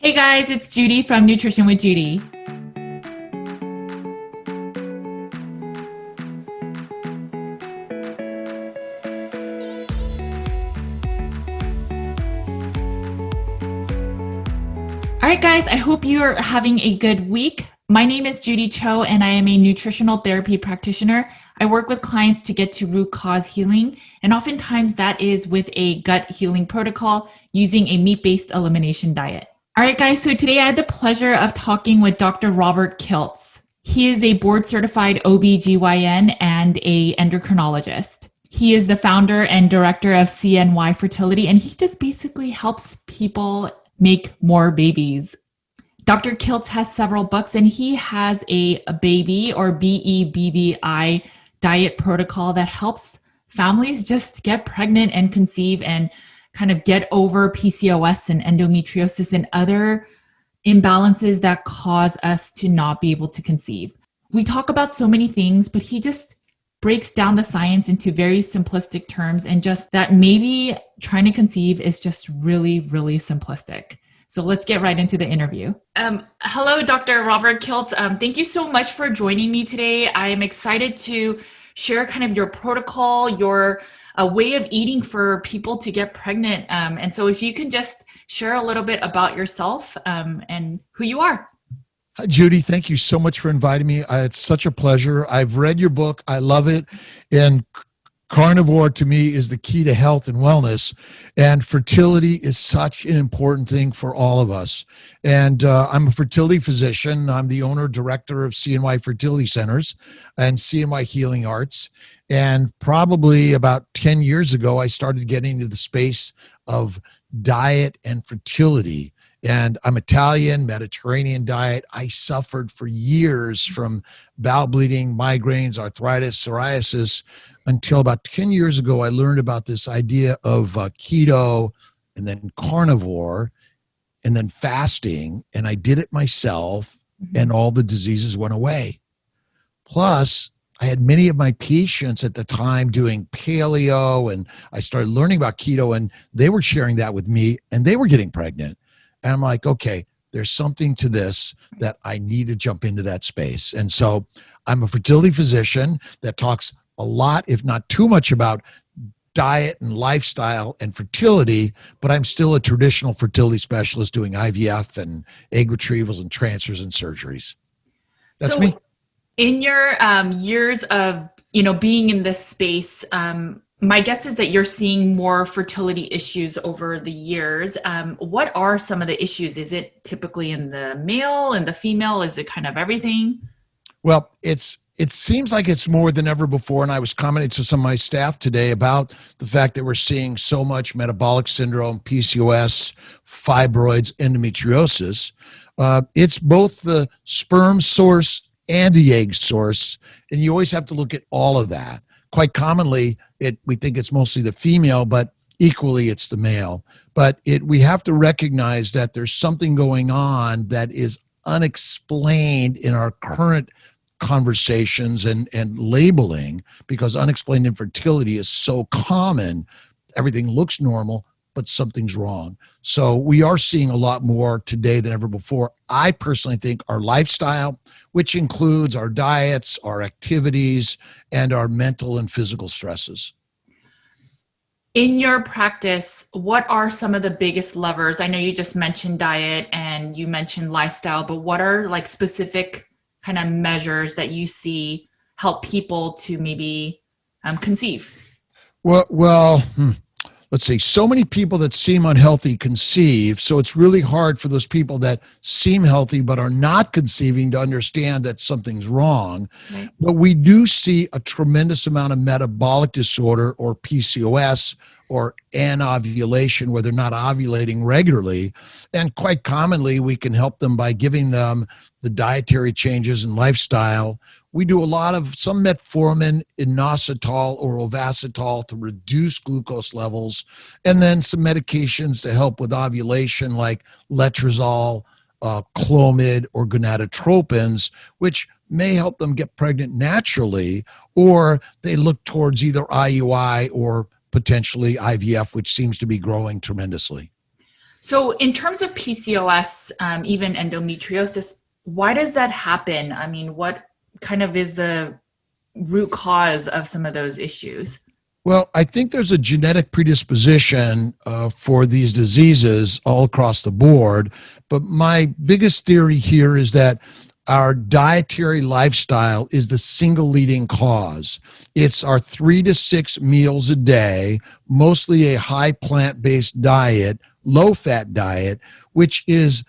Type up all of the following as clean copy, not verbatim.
Hey guys, it's Judy from Nutrition with Judy. All right, guys, I hope you're having a good week. My name is Judy Cho, and I am a nutritional therapy practitioner. I work with clients to get to root cause healing, and oftentimes that is with a gut healing protocol using a meat-based elimination diet. All right, guys, so today I had the pleasure of talking with Dr. Robert Kiltz. He is a board-certified OB/GYN and a endocrinologist. He is the founder and director of CNY Fertility, and he just basically helps people make more babies. Dr. Kiltz has several books, and he has a baby or B.E.B.B.I diet protocol that helps families just get pregnant and conceive and kind of get over PCOS and endometriosis and other imbalances that cause us to not be able to conceive. We talk about so many things, but he just breaks down the science into very simplistic terms, and just that maybe trying to conceive is just really, really simplistic. So let's get right into the interview. Hello, Dr. Robert Kiltz. Thank you so much for joining me today. I am excited to share kind of your protocol, your way of eating for people to get pregnant. And so if you can just share a little bit about yourself and who you are. Hi, Judy. Thank you so much for inviting me. It's such a pleasure. I've read your book. I love it. And carnivore to me is the key to health and wellness. And fertility is such an important thing for all of us. And I'm a fertility physician. I'm the owner director of CNY Fertility Centers and CNY Healing Arts. And probably about 10 years ago, I started getting into the space of diet and fertility. And I'm Italian, Mediterranean diet. I suffered for years from bowel bleeding, migraines, arthritis, psoriasis, until about 10 years ago, I learned about this idea of keto and then carnivore and then fasting. And I did it myself, and all the diseases went away. Plus, I had many of my patients at the time doing paleo, and I started learning about keto, and they were sharing that with me, and they were getting pregnant. And I'm like, okay, there's something to this that I need to jump into that space. And so I'm a fertility physician that talks a lot, if not too much, about diet and lifestyle and fertility, but I'm still a traditional fertility specialist doing IVF and egg retrievals and transfers and surgeries. That's me. In your years of being in this space, my guess is that you're seeing more fertility issues over the years. What are some of the issues? Is it typically in the male and the female? Is it kind of everything? Well, it seems like it's more than ever before, and I was commenting to some of my staff today about the fact that we're seeing so much metabolic syndrome, PCOS, fibroids, endometriosis. It's both the sperm source and the egg source, and you always have to look at all of that. Quite commonly, we think it's mostly the female, but equally it's the male. But we have to recognize that there's something going on that is unexplained in our current conversations and labeling, because unexplained infertility is so common. Everything looks normal, but something's wrong. So we are seeing a lot more today than ever before. I personally think our lifestyle, which includes our diets, our activities, and our mental and physical stresses. In your practice, what are some of the biggest levers? I know you just mentioned diet and you mentioned lifestyle, but what are like specific kind of measures that you see help people to maybe conceive? Well, let's see. So many people that seem unhealthy conceive, so it's really hard for those people that seem healthy but are not conceiving to understand that something's wrong. Right. But we do see a tremendous amount of metabolic disorder, or PCOS, or anovulation, where they're not ovulating regularly. And quite commonly, we can help them by giving them the dietary changes and lifestyle. We do a lot of some metformin, inositol, or ovasitol to reduce glucose levels, and then some medications to help with ovulation like letrozole, Clomid, or gonadotropins, which may help them get pregnant naturally, or they look towards either IUI or potentially IVF, which seems to be growing tremendously. So in terms of PCOS, even endometriosis, why does that happen? I mean, what kind of is the root cause of some of those issues? Well, I think there's a genetic predisposition for these diseases all across the board. But my biggest theory here is that our dietary lifestyle is the single leading cause. It's our 3 to 6 meals a day, mostly a high plant-based diet, low-fat diet, which is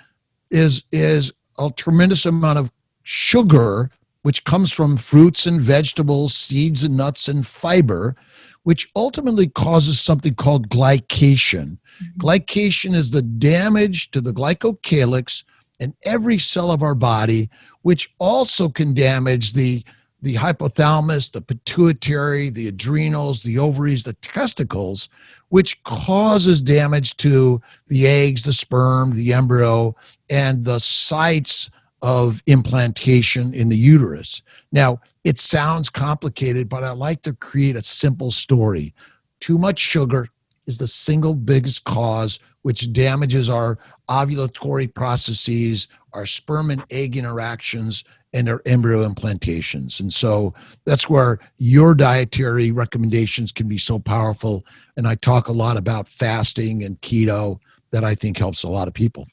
a tremendous amount of sugar, which comes from fruits and vegetables, seeds and nuts, and fiber, which ultimately causes something called glycation. Glycation is the damage to the glycocalyx in every cell of our body, which also can damage the hypothalamus, the pituitary, the adrenals, the ovaries, the testicles, which causes damage to the eggs, the sperm, the embryo, and the sites of implantation in the uterus. Now, it sounds complicated, but I like to create a simple story. Too much sugar is the single biggest cause which damages our ovulatory processes, our sperm and egg interactions, and our embryo implantations. And so that's where your dietary recommendations can be so powerful. And I talk a lot about fasting and keto that I think helps a lot of people.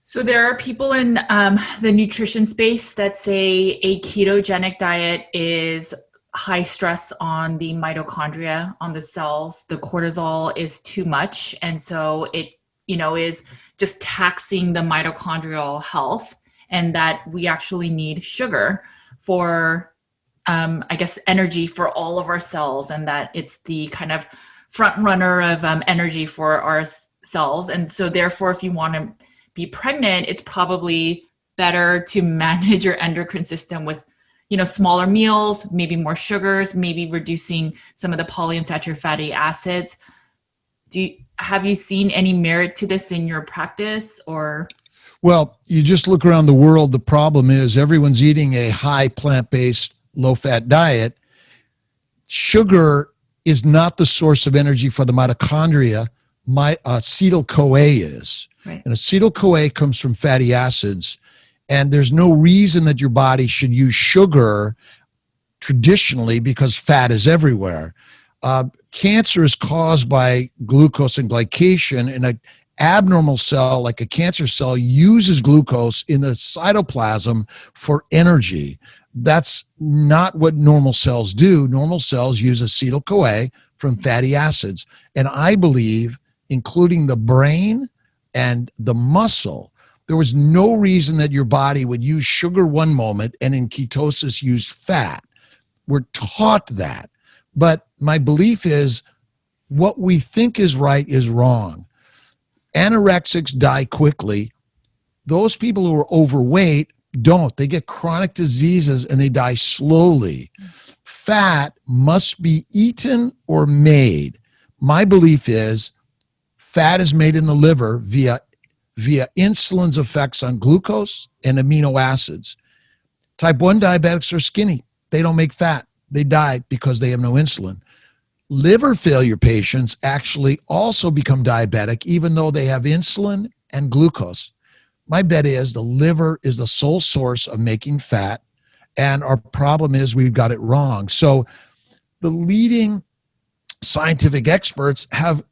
So there are people in the nutrition space that say a ketogenic diet is high stress on the mitochondria, on the cells. The cortisol is too much. And so it, is just taxing the mitochondrial health, and that we actually need sugar for, energy for all of our cells, and that it's the kind of front runner of energy for our cells. And so therefore, if you want to be pregnant, it's probably better to manage your endocrine system with, smaller meals, maybe more sugars, maybe reducing some of the polyunsaturated fatty acids. Have you seen any merit to this in your practice, or? Well, you just look around the world. The problem is everyone's eating a high plant-based, low-fat diet. Sugar is not the source of energy for the mitochondria. Acetyl-CoA is. Right. And acetyl-CoA comes from fatty acids. And there's no reason that your body should use sugar traditionally because fat is everywhere. Cancer is caused by glucose and glycation, and an abnormal cell like a cancer cell uses glucose in the cytoplasm for energy. That's not what normal cells do. Normal cells use acetyl-CoA from fatty acids. And I believe, including the brain and the muscle, there was no reason that your body would use sugar one moment and in ketosis use fat. We're taught that. But my belief is what we think is right is wrong. Anorexics die quickly. Those people who are overweight don't. They get chronic diseases and they die slowly. Fat must be eaten or made. My belief is fat is made in the liver via insulin's effects on glucose and amino acids. Type 1 diabetics are skinny. They don't make fat. They die because they have no insulin. Liver failure patients actually also become diabetic even though they have insulin and glucose. My bet is the liver is the sole source of making fat, and our problem is we've got it wrong. So the leading scientific experts have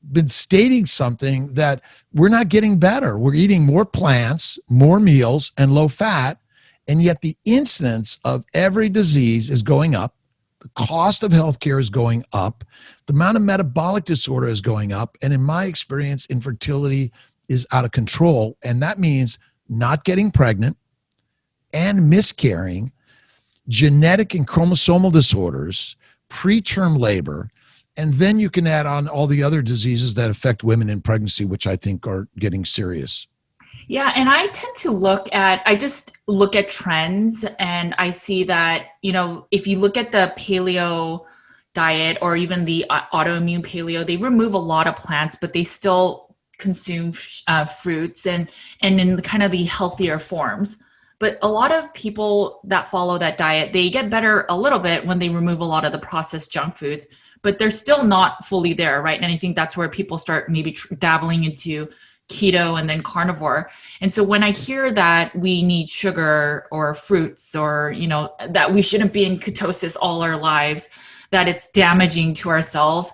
been stating something that we're not getting better. We're eating more plants, more meals, and low fat, and yet the incidence of every disease is going up. The cost of healthcare is going up. The amount of metabolic disorder is going up. And in my experience, infertility is out of control. And that means not getting pregnant and miscarrying, genetic and chromosomal disorders, preterm labor, and then you can add on all the other diseases that affect women in pregnancy, which I think are getting serious. Yeah, and I tend to I just look at trends, and I see that, if you look at the paleo diet or even the autoimmune paleo, they remove a lot of plants, but they still consume fruits and in kind of the healthier forms. But a lot of people that follow that diet, they get better a little bit when they remove a lot of the processed junk foods. but they're still not fully there, right? And I think that's where people start maybe dabbling into keto and then carnivore. And so when I hear that we need sugar or fruits, or, you know, that we shouldn't be in ketosis all our lives, that it's damaging to our cells,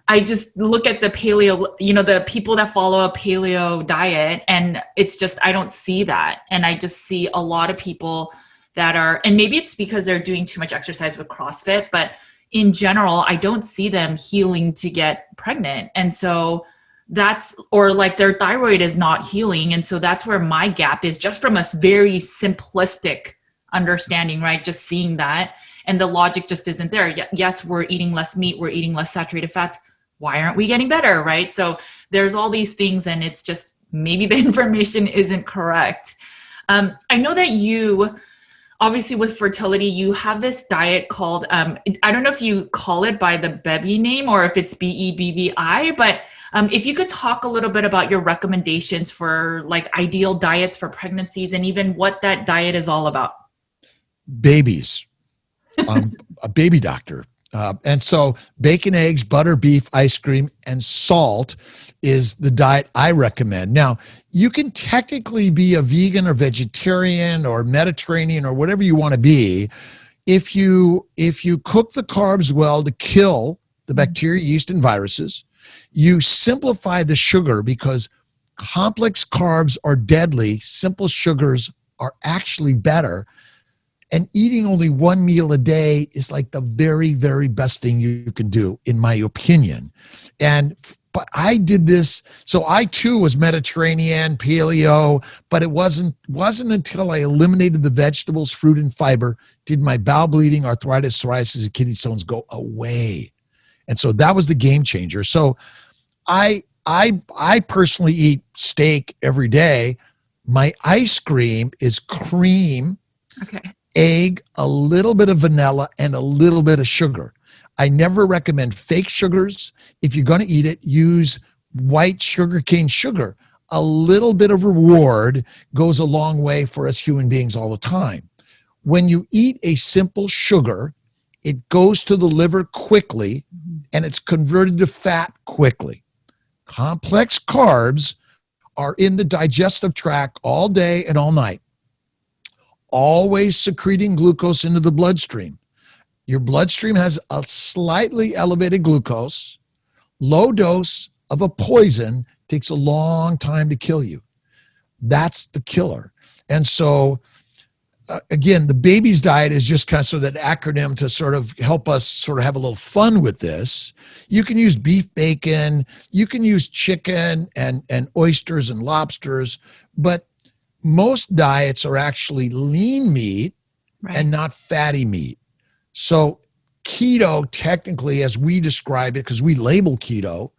I just look at the paleo, you know, the people that follow a paleo diet, and it's just, I don't see that. And I just see a lot of people that are, and maybe it's because they're doing too much exercise with CrossFit, but in general, I don't see them healing to get pregnant. And so that's, or like their thyroid is not healing. And so that's where my gap is, just from a very simplistic understanding, right? Just seeing that. And the logic just isn't there. Yes, we're eating less meat, we're eating less saturated fats. Why aren't we getting better, right? So there's all these things, and it's just maybe the information isn't correct. I know that you, obviously with fertility, you have this diet called, I don't know if you call it by the B.E.B.B.I name or if it's B.E.B.B.I, but if you could talk a little bit about your recommendations for like ideal diets for pregnancies, and even what that diet is all about. Babies. A baby doctor. And so bacon, eggs, butter, beef, ice cream, and salt is the diet I recommend. Now, you can technically be a vegan or vegetarian or Mediterranean or whatever you want to be. If you cook the carbs well to kill the bacteria, yeast, and viruses, you simplify the sugar, because complex carbs are deadly. Simple sugars are actually better. And eating only one meal a day is like the very, very best thing you can do, in my opinion. But I did this. So I too was Mediterranean, paleo, but it wasn't until I eliminated the vegetables, fruit, and fiber did my bowel bleeding, arthritis, psoriasis, and kidney stones go away. And so that was the game changer. So I personally eat steak every day. My ice cream is cream, Okay. egg, a little bit of vanilla, and a little bit of sugar. I never recommend fake sugars. If you're going to eat it, use white sugarcane sugar. A little bit of reward goes a long way for us human beings all the time. When you eat a simple sugar, it goes to the liver quickly and it's converted to fat quickly. Complex carbs are in the digestive tract all day and all night, always secreting glucose into the bloodstream. Your bloodstream has a slightly elevated glucose. Low dose of a poison takes a long time to kill you. That's the killer. And so, again, the baby's diet is just kind of sort of that acronym to sort of help us sort of have a little fun with this. You can use beef bacon, you can use chicken and oysters and lobsters, but most diets are actually lean meat, right, and not fatty meat. So keto, technically, as we describe it, because we label keto,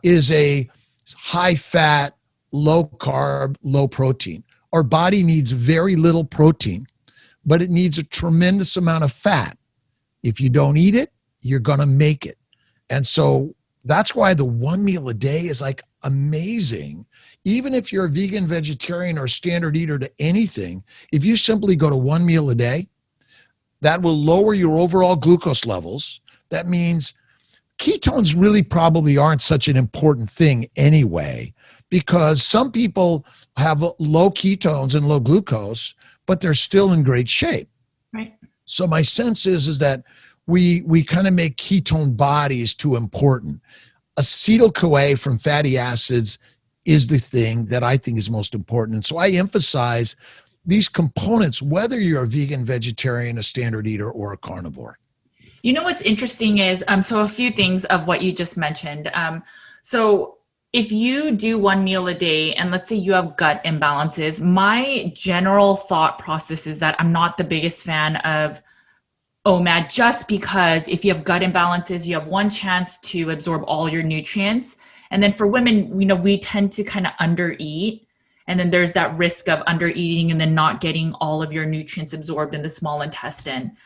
is a high fat, low carb, low protein. Our body needs very little protein, but it needs a tremendous amount of fat. If you don't eat it, you're going to make it. And so that's why the one meal a day is like amazing. Even if you're a vegan, vegetarian, or standard eater to anything, if you simply go to one meal a day, that will lower your overall glucose levels. That means ketones really probably aren't such an important thing anyway, because some people have low ketones and low glucose, but they're still in great shape. Right. So my sense is that we kind of make ketone bodies too important. Acetyl-CoA from fatty acids is the thing that I think is most important. And so I emphasize these components, whether you're a vegan, vegetarian, a standard eater, or a carnivore. You know, what's interesting is, so a few things of what you just mentioned. So if you do one meal a day, and let's say you have gut imbalances, my general thought process is that I'm not the biggest fan of OMAD, just because if you have gut imbalances, you have one chance to absorb all your nutrients. And then for women, you know, we tend to kind of undereat. And then there's that risk of undereating and then not getting all of your nutrients absorbed in the small intestine.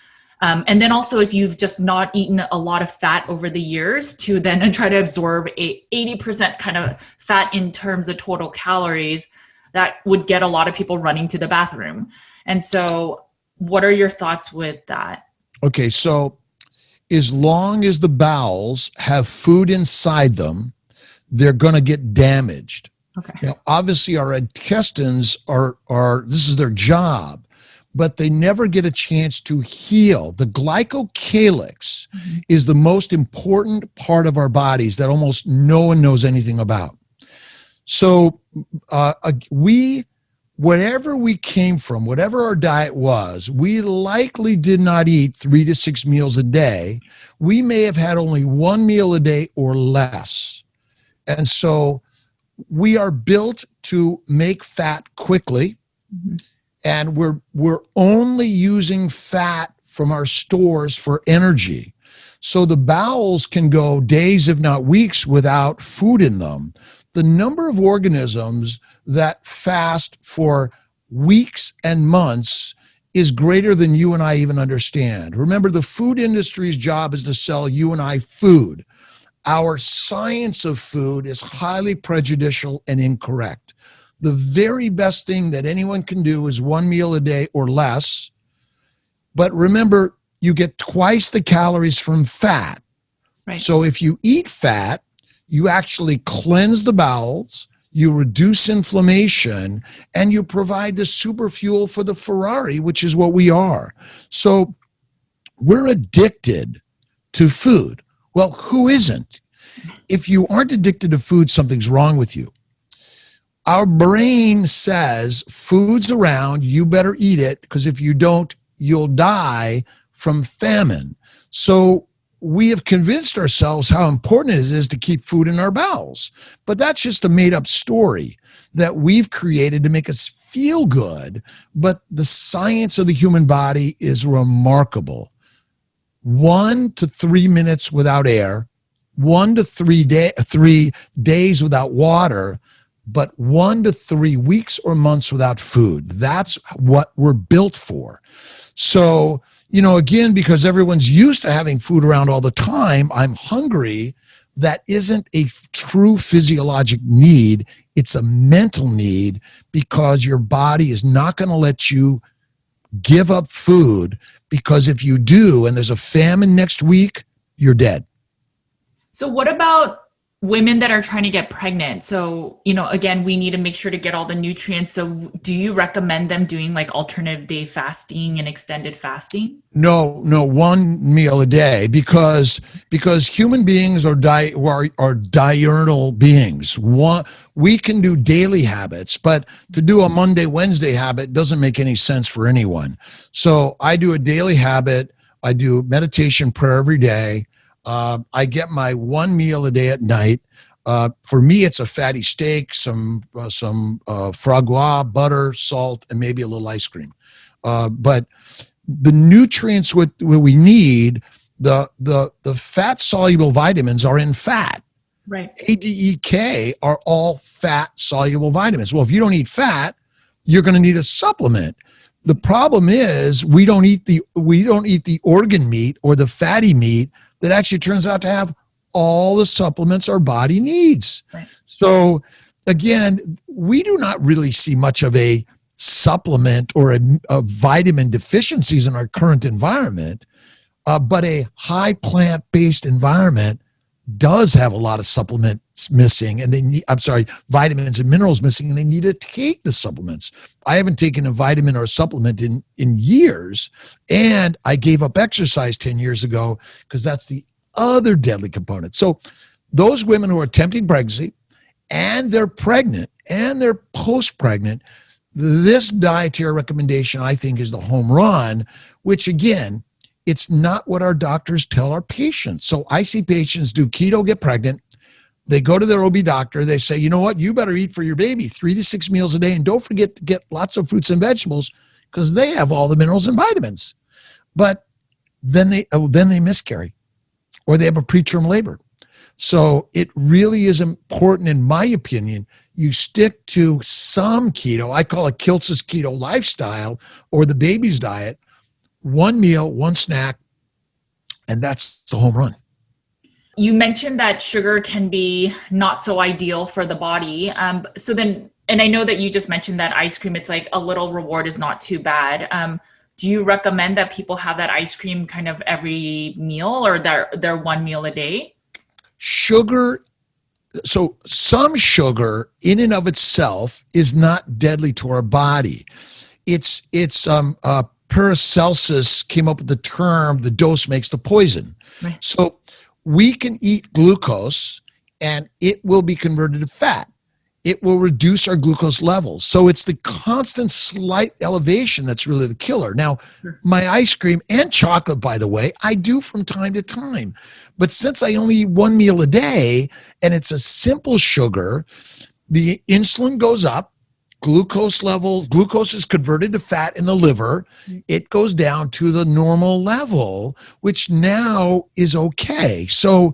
And then also, if you've just not eaten a lot of fat over the years, to then try to absorb 80% kind of fat in terms of total calories, that would get a lot of people running to the bathroom. And so what are your thoughts with that? Okay, so as long as the bowels have food inside them, they're going to get damaged. Okay. Now, obviously, our intestines are this is their job, but they never get a chance to heal. The glycocalyx is the most important part of our bodies that almost no one knows anything about. So whatever we came from, whatever our diet was, we likely did not eat 3 to 6 meals a day. We may have had only 1 meal a day or less. And so we are built to make fat quickly, and we're only using fat from our stores for energy. So the bowels can go days, if not weeks, without food in them. The number of organisms that fast for weeks and months is greater than you and I even understand. Remember, the food industry's job is to sell you and I food. Our science of food is highly prejudicial and incorrect. The very best thing that anyone can do is 1 meal a day or less. But remember, you get twice the calories from fat. Right. So if you eat fat, you actually cleanse the bowels, you reduce inflammation, and you provide the super fuel for the Ferrari, which is what we are. So we're addicted to food. Well, who isn't? If you aren't addicted to food, something's wrong with you. Our brain says food's around, you better eat it, because if you don't, you'll die from famine. So we have convinced ourselves how important it is to keep food in our bowels. But that's just a made up story that we've created to make us feel good. But the science of the human body is remarkable. 1 to 3 minutes without air, 1 to 3 days without water, but 1 to 3 weeks or months without food. That's what we're built for. So, again, because everyone's used to having food around all the time, I'm hungry. That isn't a true physiologic need. It's a mental need, because your body is not going to let you give up food, because if you do and there's a famine next week, you're dead. So what about women that are trying to get pregnant? So, again, we need to make sure to get all the nutrients. So do you recommend them doing like alternative day fasting and extended fasting? No, 1 meal a day, because human beings are diurnal beings. We can do daily habits, but to do a Monday, Wednesday habit doesn't make any sense for anyone. So I do a daily habit. I do meditation, prayer every day. I get my 1 meal a day at night. For me, it's a fatty steak, some foie gras, butter, salt, and maybe a little ice cream. But the nutrients what we need, the fat soluble vitamins are in fat. Right. A, D, E, K are all fat soluble vitamins. Well, if you don't eat fat, you're going to need a supplement. The problem is we don't eat the organ meat or the fatty meat that actually turns out to have all the supplements our body needs. Right. So again, we do not really see much of a supplement or a vitamin deficiencies in our current environment, but a high plant-based environment does have a lot of supplements missing, and vitamins and minerals missing, and they need to take the supplements. I haven't taken a vitamin or a supplement in years, and I gave up exercise 10 years ago because that's the other deadly component. So those women who are attempting pregnancy and they're pregnant and they're post-pregnant, this dietary recommendation, I think, is the home run, which again, it's not what our doctors tell our patients. So I see patients do keto, get pregnant. They go to their OB doctor. They say, you know what? You better eat for your baby 3 to 6 meals a day. And don't forget to get lots of fruits and vegetables, because they have all the minerals and vitamins. But then they miscarry, or they have a preterm labor. So it really is important, in my opinion, you stick to some keto. I call it Kiltz's keto lifestyle, or the baby's diet. 1 meal, 1 snack, and that's the home run. You mentioned that sugar can be not so ideal for the body. And I know that you just mentioned that ice cream, it's like a little reward is not too bad. do you recommend that people have that ice cream kind of every meal, or their one meal a day? Sugar, so some sugar in and of itself is not deadly to our body. It's Paracelsus came up with the term, the dose makes the poison. Right. So we can eat glucose and it will be converted to fat. It will reduce our glucose levels. So it's the constant slight elevation that's really the killer. Now, my ice cream and chocolate, by the way, I do from time to time. But since I only eat one meal a day and it's a simple sugar, the insulin goes up, glucose is converted to fat in the liver. It goes down to the normal level, which now is okay. So,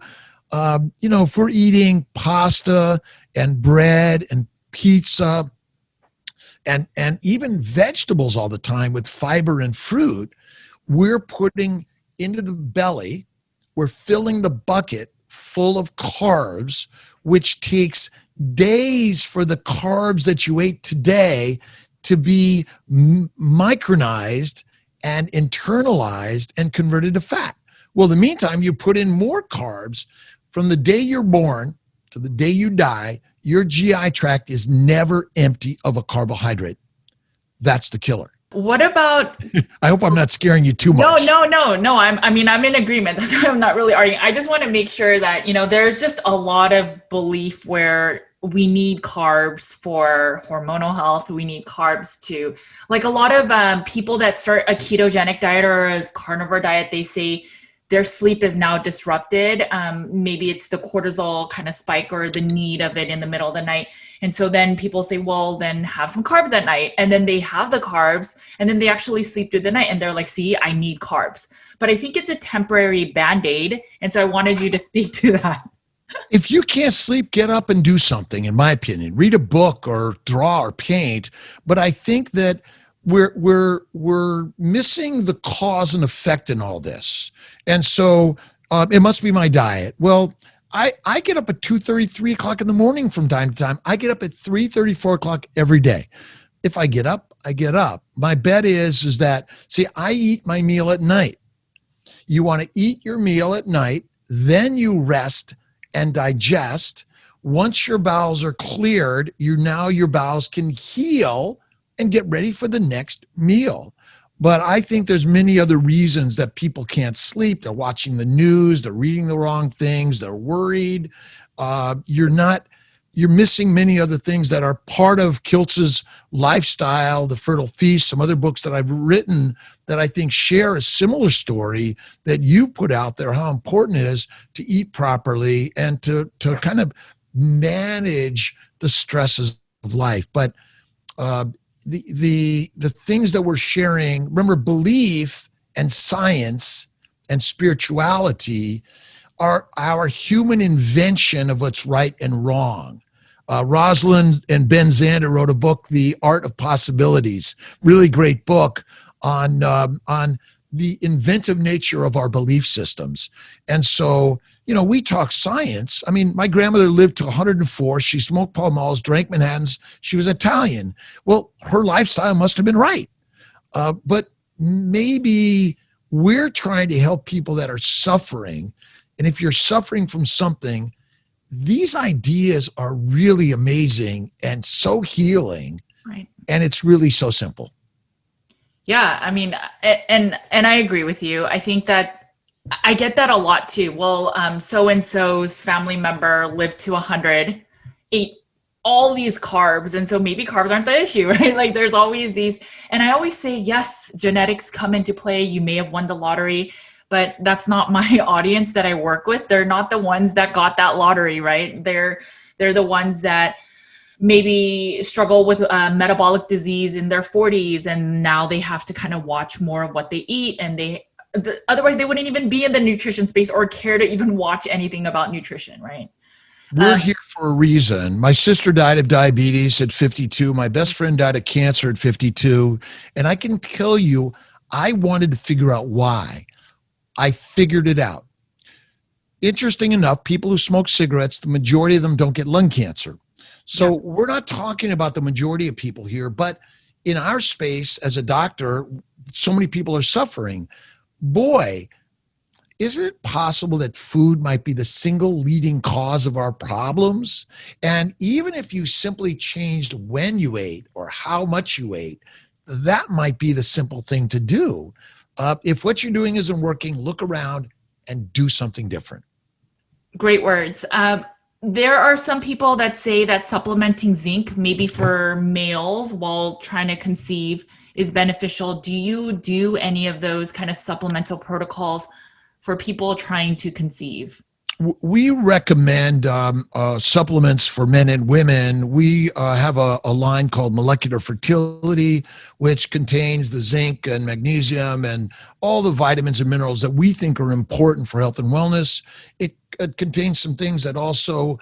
if we're eating pasta and bread and pizza and even vegetables all the time with fiber and fruit, we're putting into the belly, we're filling the bucket full of carbs, which takes days for the carbs that you ate today to be micronized and internalized and converted to fat. Well, in the meantime, you put in more carbs from the day you're born to the day you die. Your GI tract is never empty of a carbohydrate. That's the killer. What about? I hope I'm not scaring you too much. No. I'm in agreement. That's why I'm not really arguing. I just want to make sure that, there's just a lot of belief where we need carbs for hormonal health. We need carbs to, like, a lot of people that start a ketogenic diet or a carnivore diet, they say their sleep is now disrupted. Maybe it's the cortisol kind of spike or the need of it in the middle of the night. And so then people say, well, then have some carbs at night. And then they have the carbs and then they actually sleep through the night. And they're like, see, I need carbs. But I think it's a temporary Band-Aid. And so I wanted you to speak to that. If you can't sleep, get up and do something, in my opinion. Read a book or draw or paint. But I think that we're missing the cause and effect in all this. And so it must be my diet. Well, I get up at 2:30, 3 o'clock in the morning from time to time. I get up at 3:30, 4 o'clock every day. If I get up, I get up. My bet is that, see, I eat my meal at night. You want to eat your meal at night, then you rest and digest. Once your bowels are cleared, your bowels can heal and get ready for the next meal. But I think there's many other reasons that people can't sleep. They're watching the news, they're reading the wrong things, they're worried. You're missing many other things that are part of Kiltz's lifestyle, The Fertile Feast, some other books that I've written that I think share a similar story that you put out there, how important it is to eat properly and to kind of manage the stresses of life. But the things that we're sharing, remember, belief and science and spirituality are our human invention of what's right and wrong. Rosalind and Ben Zander wrote a book, The Art of Possibilities, really great book on the inventive nature of our belief systems. And so, we talk science. I mean, my grandmother lived to 104. She smoked Pall Malls, drank Manhattans. She was Italian. Well, her lifestyle must have been right. But maybe we're trying to help people that are suffering. And if you're suffering from something, these ideas are really amazing and so healing. Right. And it's really so simple. Yeah. I mean, and I agree with you. I think that I get that a lot too. Well, so-and-so's family member lived to 100, ate all these carbs. And so maybe carbs aren't the issue, right? Like there's always these, and I always say, yes, genetics come into play. You may have won the lottery, but that's not my audience that I work with. They're not the ones that got that lottery, right? They're the ones that maybe struggle with metabolic disease in their 40s. And now they have to kind of watch more of what they eat. And otherwise they wouldn't even be in the nutrition space or care to even watch anything about nutrition, right? We're here for a reason. My sister died of diabetes at 52. My best friend died of cancer at 52. And I can tell you, I wanted to figure out why. I figured it out. Interesting enough, people who smoke cigarettes, the majority of them don't get lung cancer. So we're not talking about the majority of people here, but in our space as a doctor, so many people are suffering. Boy, isn't it possible that food might be the single leading cause of our problems? And even if you simply changed when you ate or how much you ate, that might be the simple thing to do. If what you're doing isn't working, look around and do something different. Great words. There are some people that say that supplementing zinc, maybe for males while trying to conceive, is beneficial. Do you do any of those kind of supplemental protocols for people trying to conceive? We recommend supplements for men and women. We have a line called Molecular Fertility, which contains the zinc and magnesium and all the vitamins and minerals that we think are important for health and wellness. It contains some things that also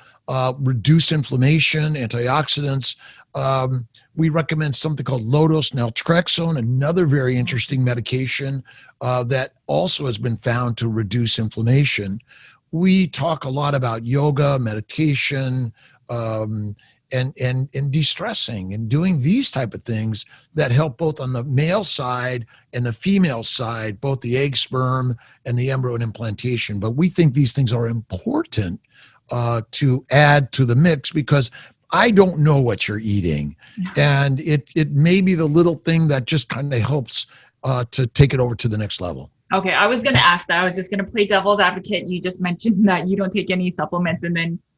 reduce inflammation, antioxidants. We recommend something called low-dose naltrexone, another very interesting medication that also has been found to reduce inflammation. We talk a lot about yoga, meditation, and de-stressing and doing these type of things that help both on the male side and the female side, both the egg, sperm, and the embryo and implantation. But we think these things are important to add to the mix because I don't know what you're eating, and it may be the little thing that just kind of helps to take it over to the next level. Okay, I was going to ask that. I was just going to play devil's advocate. You just mentioned that you don't take any supplements,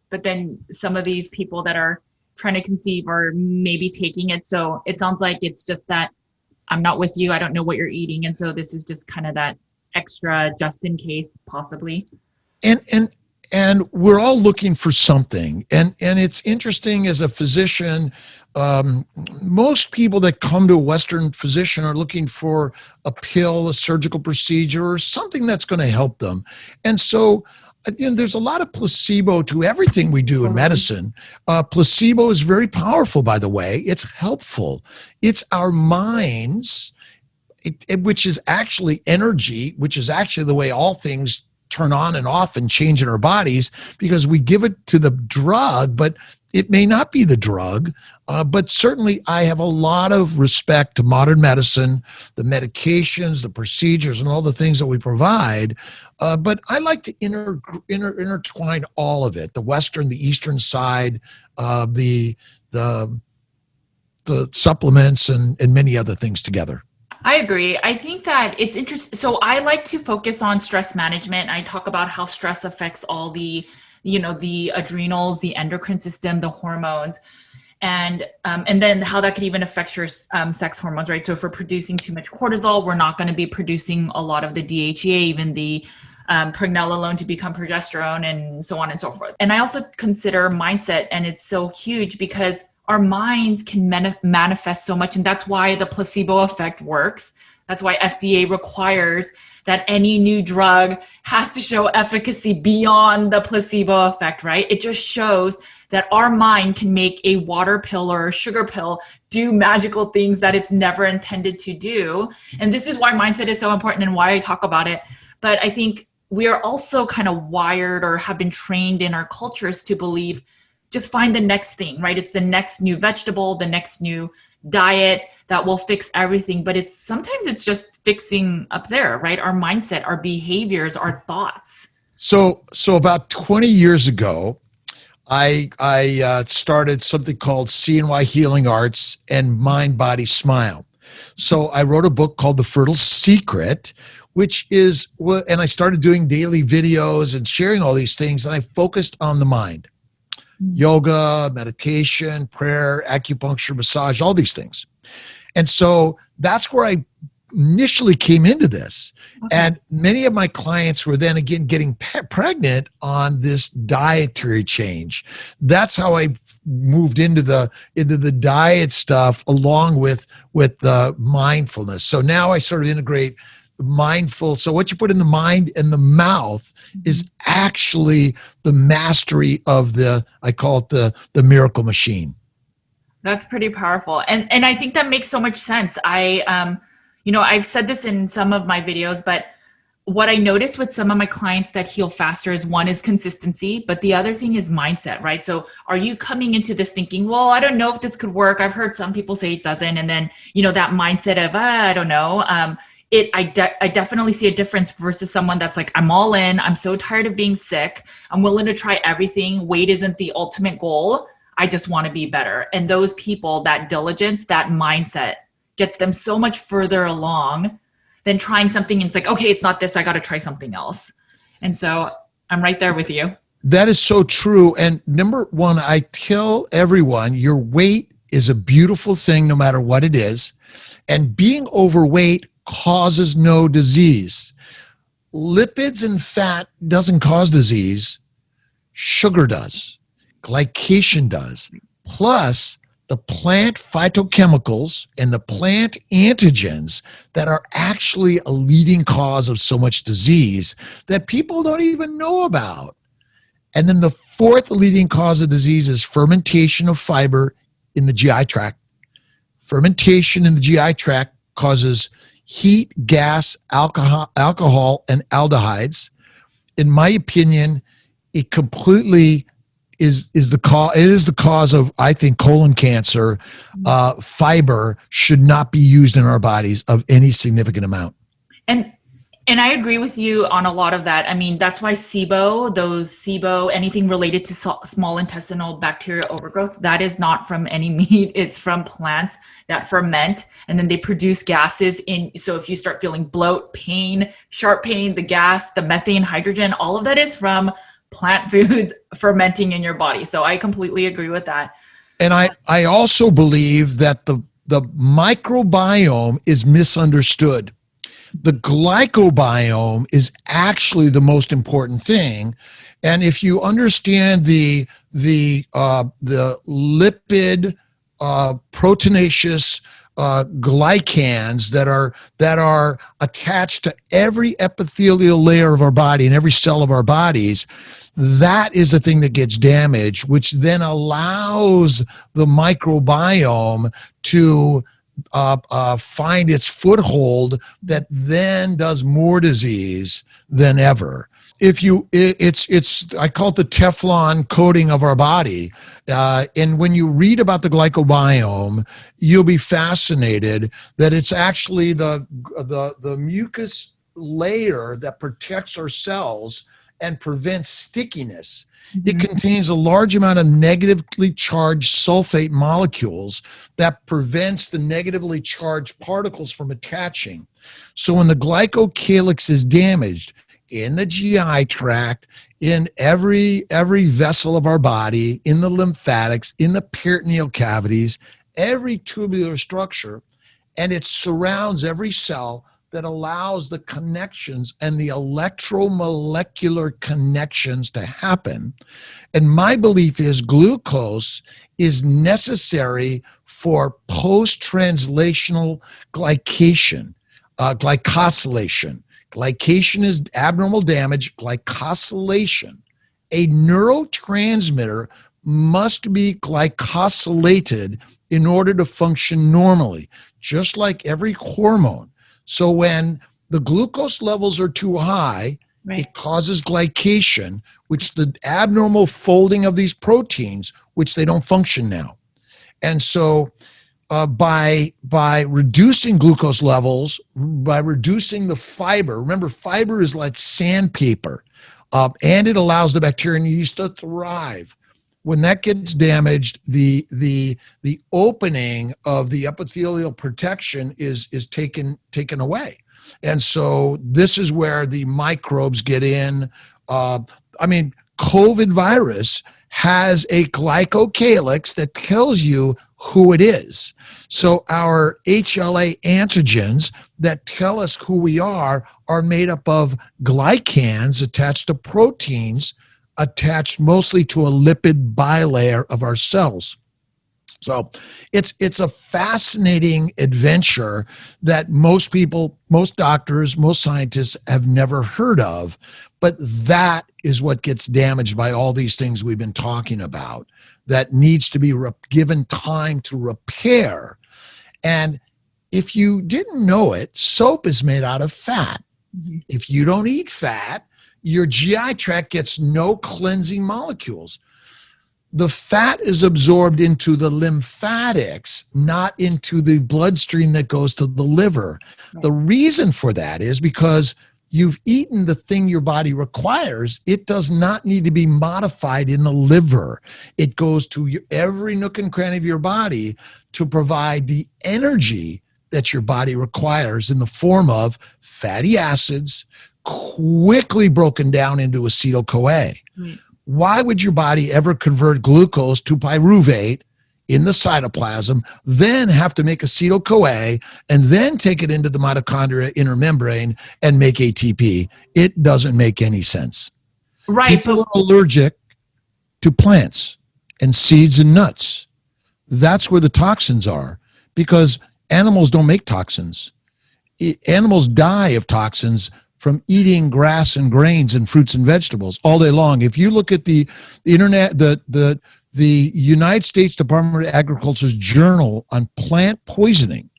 but then some of these people that are trying to conceive are maybe taking it. So it sounds like it's just that I'm not with you. I don't know what you're eating, and so this is just kind of that extra, just in case, possibly. And we're all looking for something. And it's interesting as a physician, most people that come to a Western physician are looking for a pill, a surgical procedure, or something that's going to help them. And so, there's a lot of placebo to everything we do in medicine. Placebo is very powerful, by the way. It's helpful. It's our minds, which is actually energy, which is actually the way all things turn on and off and change in our bodies, because we give it to the drug, but it may not be the drug. But certainly I have a lot of respect to modern medicine, the medications, the procedures, and all the things that we provide. But I like to intertwine all of it, the Western, the Eastern side, the supplements, and many other things together. I agree. I think that it's interesting. So I like to focus on stress management. I talk about how stress affects all the adrenals, the endocrine system, the hormones, and then how that could even affect your sex hormones, right? So if we're producing too much cortisol, we're not going to be producing a lot of the DHEA, even the pregnenolone to become progesterone, and so on and so forth. And I also consider mindset, and it's so huge because our minds can manifest so much. And that's why the placebo effect works. That's why FDA requires that any new drug has to show efficacy beyond the placebo effect, right? It just shows that our mind can make a water pill or a sugar pill do magical things that it's never intended to do. And this is why mindset is so important and why I talk about it. But I think we are also kind of wired or have been trained in our cultures to believe just find the next thing, right? It's the next new vegetable, the next new diet that will fix everything. But sometimes it's just fixing up there, right? Our mindset, our behaviors, our thoughts. So about 20 years ago, I started something called CNY Healing Arts and Mind, Body, Smile. So I wrote a book called The Fertile Secret, which is, and I started doing daily videos and sharing all these things, and I focused on the mind. Yoga, meditation, prayer, acupuncture, massage, all these things. And so that's where I initially came into this. Okay. And many of my clients were then again getting pregnant on this dietary change. That's how I moved into the diet stuff along with the mindfulness. So now I sort of integrate mindful. So what you put in the mind and the mouth is actually the mastery of I call it the miracle machine. That's pretty powerful. And I think that makes so much sense. I've said this in some of my videos, but what I notice with some of my clients that heal faster is one is consistency, but the other thing is mindset, right? So are you coming into this thinking, well, I don't know if this could work. I've heard some people say it doesn't. And then, that mindset of, I don't know. I definitely see a difference versus someone that's like, I'm all in. I'm so tired of being sick. I'm willing to try everything. Weight isn't the ultimate goal. I just want to be better. And those people, that diligence, that mindset gets them so much further along than trying something and it's like, okay, it's not this, I got to try something else. And so I'm right there with you. That is so true. And number one, I tell everyone your weight is a beautiful thing no matter what it is. And being overweight causes no disease. Lipids and fat doesn't cause disease. Sugar does. Glycation does. Plus, the plant phytochemicals and the plant antigens that are actually a leading cause of so much disease that people don't even know about. And then the fourth leading cause of disease is fermentation of fiber in the GI tract. Fermentation in the GI tract causes heat, gas, alcohol, and aldehydes. In my opinion, it completely is the cause. It is the cause of, I think, colon cancer. Fiber should not be used in our bodies of any significant amount. And I agree with you on a lot of that. I mean, that's why SIBO, anything related to small intestinal bacterial overgrowth, that is not from any meat. It's from plants that ferment and then they produce gases so if you start feeling bloat, pain, sharp pain, the gas, the methane, hydrogen, all of that is from plant foods fermenting in your body. So I completely agree with that. And I also believe that the microbiome is misunderstood. The glyco-biome is actually the most important thing. And if you understand the lipid proteinaceous glycans that are attached to every epithelial layer of our body and every cell of our bodies, that is the thing that gets damaged, which then allows the microbiome to find its foothold that then does more disease than ever. It's I call it the Teflon coating of our body. And when you read about the glycobiome, you'll be fascinated that it's actually the mucus layer that protects our cells and prevents stickiness. It contains a large amount of negatively charged sulfate molecules that prevents the negatively charged particles from attaching. So when the glycocalyx is damaged in the GI tract, in every vessel of our body, in the lymphatics, in the peritoneal cavities, every tubular structure, and it surrounds every cell, that allows the connections and the electromolecular connections to happen. And my belief is glucose is necessary for post-translational glycation, glycosylation. Glycation is abnormal damage, glycosylation. A neurotransmitter must be glycosylated in order to function normally, just like every hormone. So when the glucose levels are too high, right, it causes glycation, which the abnormal folding of these proteins, which they don't function now. And so by reducing glucose levels, by reducing the fiber, remember fiber is like sandpaper, and it allows the bacteria and yeast to thrive. When that gets damaged, the opening of the epithelial protection is taken away. And so this is where the microbes get in. COVID virus has a glycocalyx that tells you who it is. So our HLA antigens that tell us who we are made up of glycans attached to proteins attached mostly to a lipid bilayer of our cells. So it's a fascinating adventure that most people, most doctors, most scientists have never heard of, but that is what gets damaged by all these things we've been talking about that needs to be given time to repair. And if you didn't know it, soap is made out of fat. Mhm. If you don't eat fat, your GI tract gets no cleansing molecules. The fat is absorbed into the lymphatics, not into the bloodstream that goes to the liver. The Right. reason for that is because you've eaten the thing your body requires. It does not need to be modified in the liver. It goes to every nook and cranny of your body to provide the energy that your body requires in the form of fatty acids, quickly broken down into acetyl-CoA. Right. Why would your body ever convert glucose to pyruvate in the cytoplasm, then have to make acetyl-CoA, and then take it into the mitochondria inner membrane and make ATP? It doesn't make any sense. Right. People But are allergic to plants and seeds and nuts. That's where the toxins are, because animals don't make toxins. Animals die of toxins from eating grass and grains and fruits and vegetables all day long. If you look at the internet, the United States Department of Agriculture's journal on plant poisoning,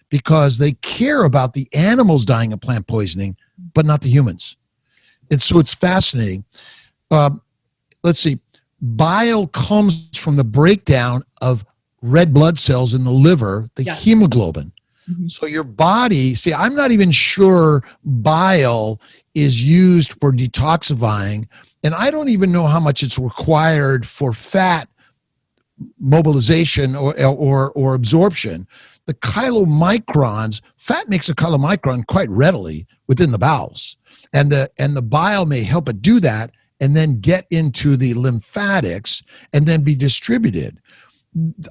because they care about the animals dying of plant poisoning, but not the humans. And so it's fascinating. Uh, let's see. Bile comes from the breakdown of red blood cells in the liver, the yes. hemoglobin. Mhm. So your body, see, I'm not even sure bile is used for detoxifying, and I don't even know how much it's required for fat mobilization or absorption. The chylomicrons, fat makes a chylomicron quite readily within the bowels, and the bile may help it do that, and then get into the lymphatics and then be distributed.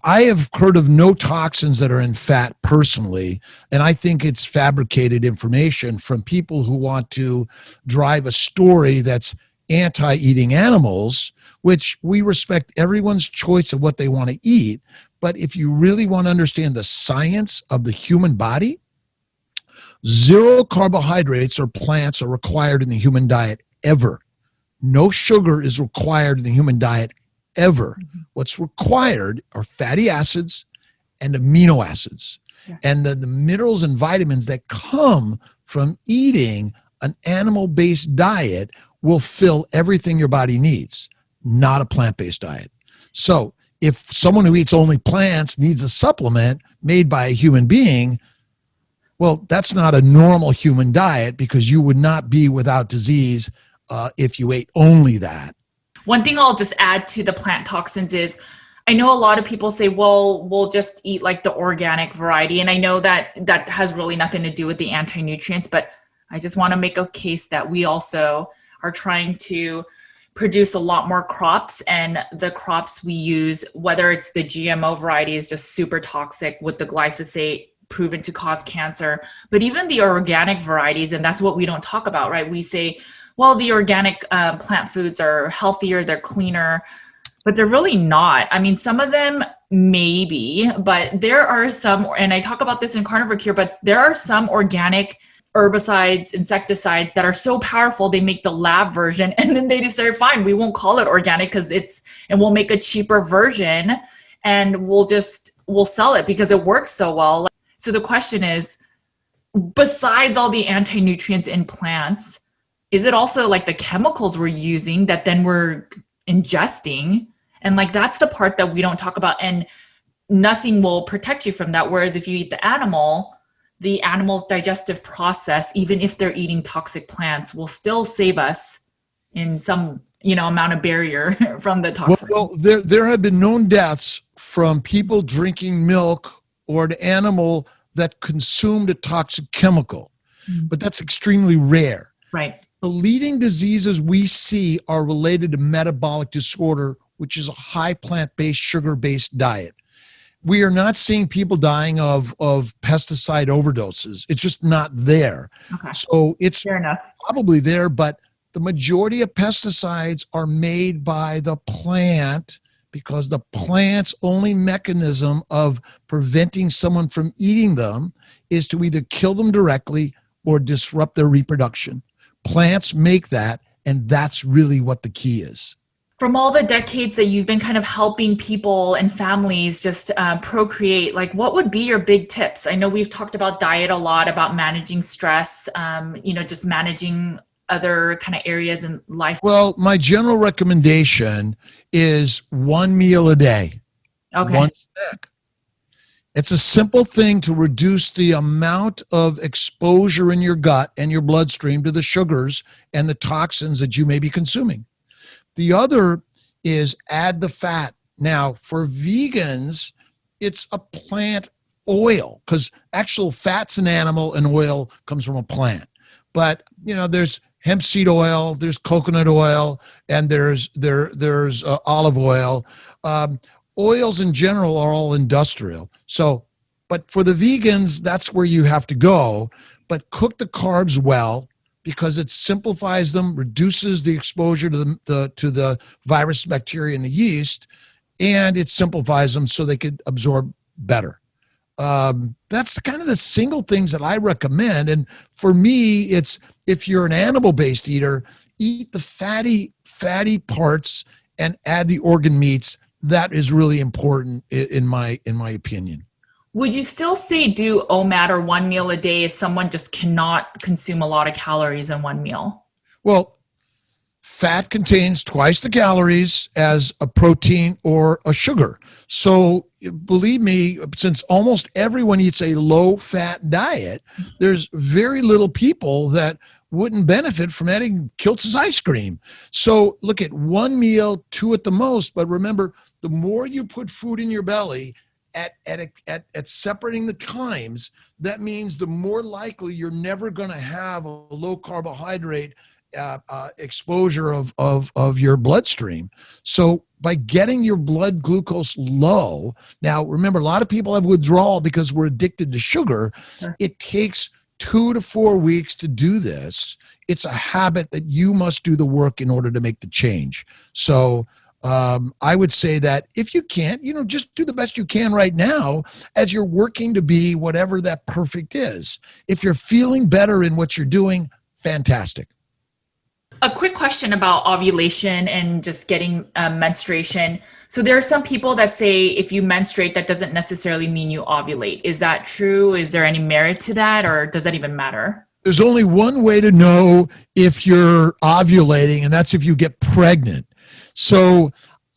I have heard of no toxins that are in fat personally, and I think it's fabricated information from people who want to drive a story that's anti-eating animals, which we respect everyone's choice of what they want to eat. But if you really want to understand the science of the human body, zero carbohydrates or plants are required in the human diet ever. No sugar is required in the human diet ever. What's required are fatty acids and amino acids, Yes. and the minerals and vitamins that come from eating an animal-based diet will fill everything your body needs, not a plant-based diet. So if someone who eats only plants needs a supplement made by a human being, well, that's not a normal human diet, because you would not be without disease if you ate only that. One thing I'll just add to the plant toxins is I know a lot of people say, well, we'll just eat like the organic variety. And I know that that has really nothing to do with the anti-nutrients, but I just want to make a case that we also are trying to produce a lot more crops, and the crops we use, whether it's the GMO variety, is just super toxic with the glyphosate proven to cause cancer, but even the organic varieties, and that's what we don't talk about, right? We say, well, the organic plant foods are healthier, they're cleaner, but they're really not. I mean, some of them maybe, but there are some, and I talk about this in Carnivore Cure, but there are some organic herbicides, insecticides that are so powerful, they make the lab version, and then they decide, fine, we won't call it organic because and we'll make a cheaper version, and we'll sell it because it works so well. So the question is, besides all the anti-nutrients in plants, is it also like the chemicals we're using that then we're ingesting? And like, that's the part that we don't talk about, and nothing will protect you from that. Whereas if you eat the animal's digestive process, even if they're eating toxic plants, will still save us in some, amount of barrier from the toxin. Well, there have been known deaths from people drinking milk or an animal that consumed a toxic chemical, but that's extremely rare. Right. The leading diseases we see are related to metabolic disorder, which is a high plant-based, sugar-based diet. We are not seeing people dying of pesticide overdoses. It's just not there. Okay. So it's Fair enough. probably there, but the majority of pesticides are made by the plant, because the plant's only mechanism of preventing someone from eating them is to either kill them directly or disrupt their reproduction. Plants make that, and that's really what the key is. From all the decades that you've been kind of helping people and families just procreate, like what would be your big tips? I know we've talked about diet a lot, about managing stress, just managing other kind of areas in life. Well, my general recommendation is one meal a day, Okay. one snack. It's a simple thing to reduce the amount of exposure in your gut and your bloodstream to the sugars and the toxins that you may be consuming. The other is add the fat. Now, for vegans, it's a plant oil because actual fat's an animal and oil comes from a plant. But there's hemp seed oil, there's coconut oil, and there's olive oil. Um, Oils in general are all industrial. So, but for the vegans, that's where you have to go. But cook the carbs well because it simplifies them, reduces the exposure to the virus, bacteria, and the yeast, and it simplifies them so they could absorb better. That's kind of the single things that I recommend. And for me, it's if you're an animal-based eater, eat the fatty parts and add the organ meats. That is really important in my opinion. Would you still say do OMAD or one meal a day if someone just cannot consume a lot of calories in one meal? Well, fat contains twice the calories as a protein or a sugar. So believe me, since almost everyone eats a low fat diet, there's very little people that wouldn't benefit from adding Kiltz ice cream. So look at one meal, two at the most. But remember, the more you put food in your belly at separating the times, that means the more likely you're never going to have a low carbohydrate exposure of your bloodstream. So by getting your blood glucose low, now remember, a lot of people have withdrawal because we're addicted to sugar. Sure. It takes 2 to 4 weeks to do this. It's a habit that you must do the work in order to make the change. So I would say that if you can't, just do the best you can right now as you're working to be whatever that perfect is. If you're feeling better in what you're doing, fantastic. A quick question about ovulation and just getting menstruation. So there are some people that say if you menstruate, that doesn't necessarily mean you ovulate. Is that true? Is there any merit to that, or does that even matter? There's only one way to know if you're ovulating, and that's if you get pregnant. So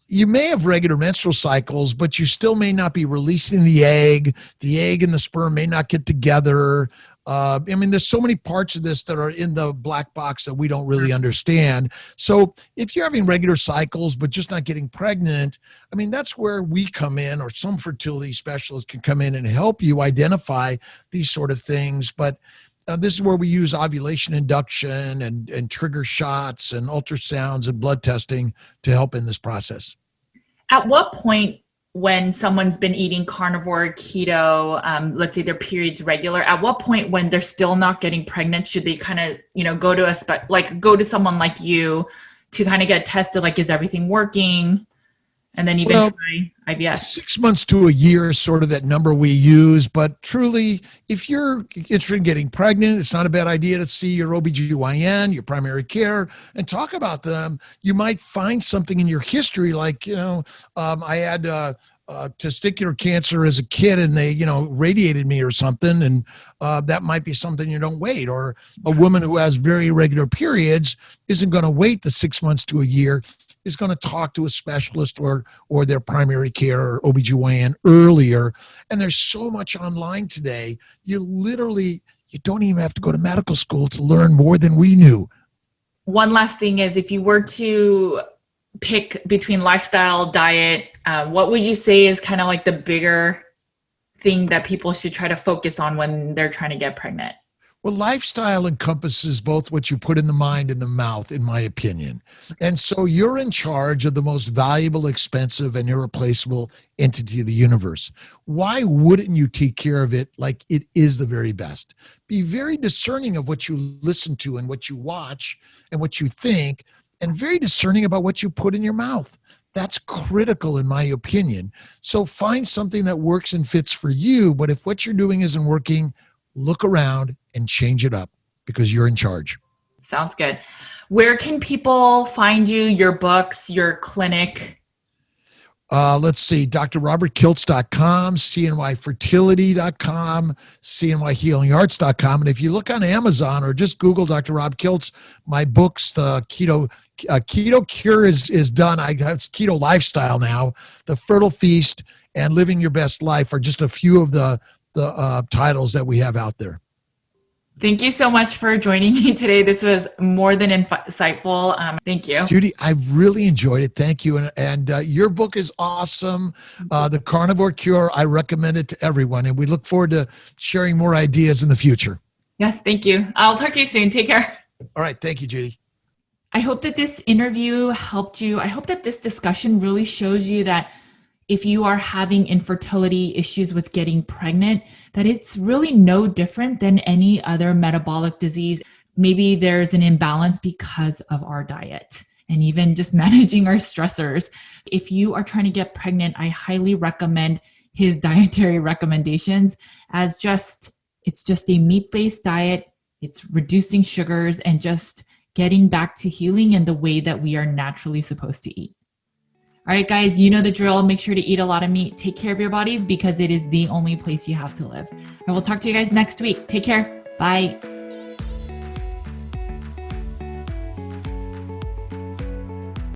you may have regular menstrual cycles, but you still may not be releasing the egg. The egg and the sperm may not get together. There's so many parts of this that are in the black box that we don't really understand. So if you're having regular cycles, but just not getting pregnant, that's where we come in, or some fertility specialists can come in and help you identify these sort of things. But this is where we use ovulation induction and trigger shots and ultrasounds and blood testing to help in this process. At what point, when someone's been eating carnivore, keto, let's say their period's regular, at what point when they're still not getting pregnant, should they kind of, go to go to someone like you to kind of get tested, like, is everything working? And then even try IVF. 6 months to a year is sort of that number we use. But truly, if you're interested in getting pregnant, it's not a bad idea to see your OBGYN, your primary care, and talk about them. You might find something in your history, like, I had testicular cancer as a kid and they, radiated me or something. And that might be something you don't wait. Or a woman who has very irregular periods isn't going to wait the 6 months to a year, is going to talk to a specialist or their primary care or OBGYN earlier. And there's so much online today. You don't even have to go to medical school to learn more than we knew. One last thing is, if you were to pick between lifestyle, diet, what would you say is kind of like the bigger thing that people should try to focus on when they're trying to get pregnant? Well, lifestyle encompasses both what you put in the mind and the mouth, in my opinion. And so you're in charge of the most valuable, expensive, and irreplaceable entity of the universe. Why wouldn't you take care of it like it is the very best? Be very discerning of what you listen to and what you watch and what you think, and very discerning about what you put in your mouth. That's critical, in my opinion. So find something that works and fits for you. But if what you're doing isn't working, look around and change it up because you're in charge. Sounds good. Where can people find you, your books, your clinic? Let's see, drrobertkiltz.com, cnyfertility.com, cnyhealingarts.com. And if you look on Amazon or just Google Dr. Rob Kiltz, my books, the Keto Cure is done. It's Keto Lifestyle now. The Fertile Feast and Living Your Best Life are just a few of the titles that we have out there. Thank you so much for joining me today. This was more than insightful. Thank you. Judy, I've really enjoyed it. Thank you. And your book is awesome. The Carnivore Cure, I recommend it to everyone. And we look forward to sharing more ideas in the future. Yes, thank you. I'll talk to you soon. Take care. All right. Thank you, Judy. I hope that this interview helped you. I hope that this discussion really shows you that if you are having infertility issues with getting pregnant, that it's really no different than any other metabolic disease. Maybe there's an imbalance because of our diet and even just managing our stressors. If you are trying to get pregnant, I highly recommend his dietary recommendations as it's just a meat-based diet. It's reducing sugars and just getting back to healing in the way that we are naturally supposed to eat. All right, guys, you know the drill. Make sure to eat a lot of meat. Take care of your bodies because it is the only place you have to live. I will talk to you guys next week. Take care. Bye.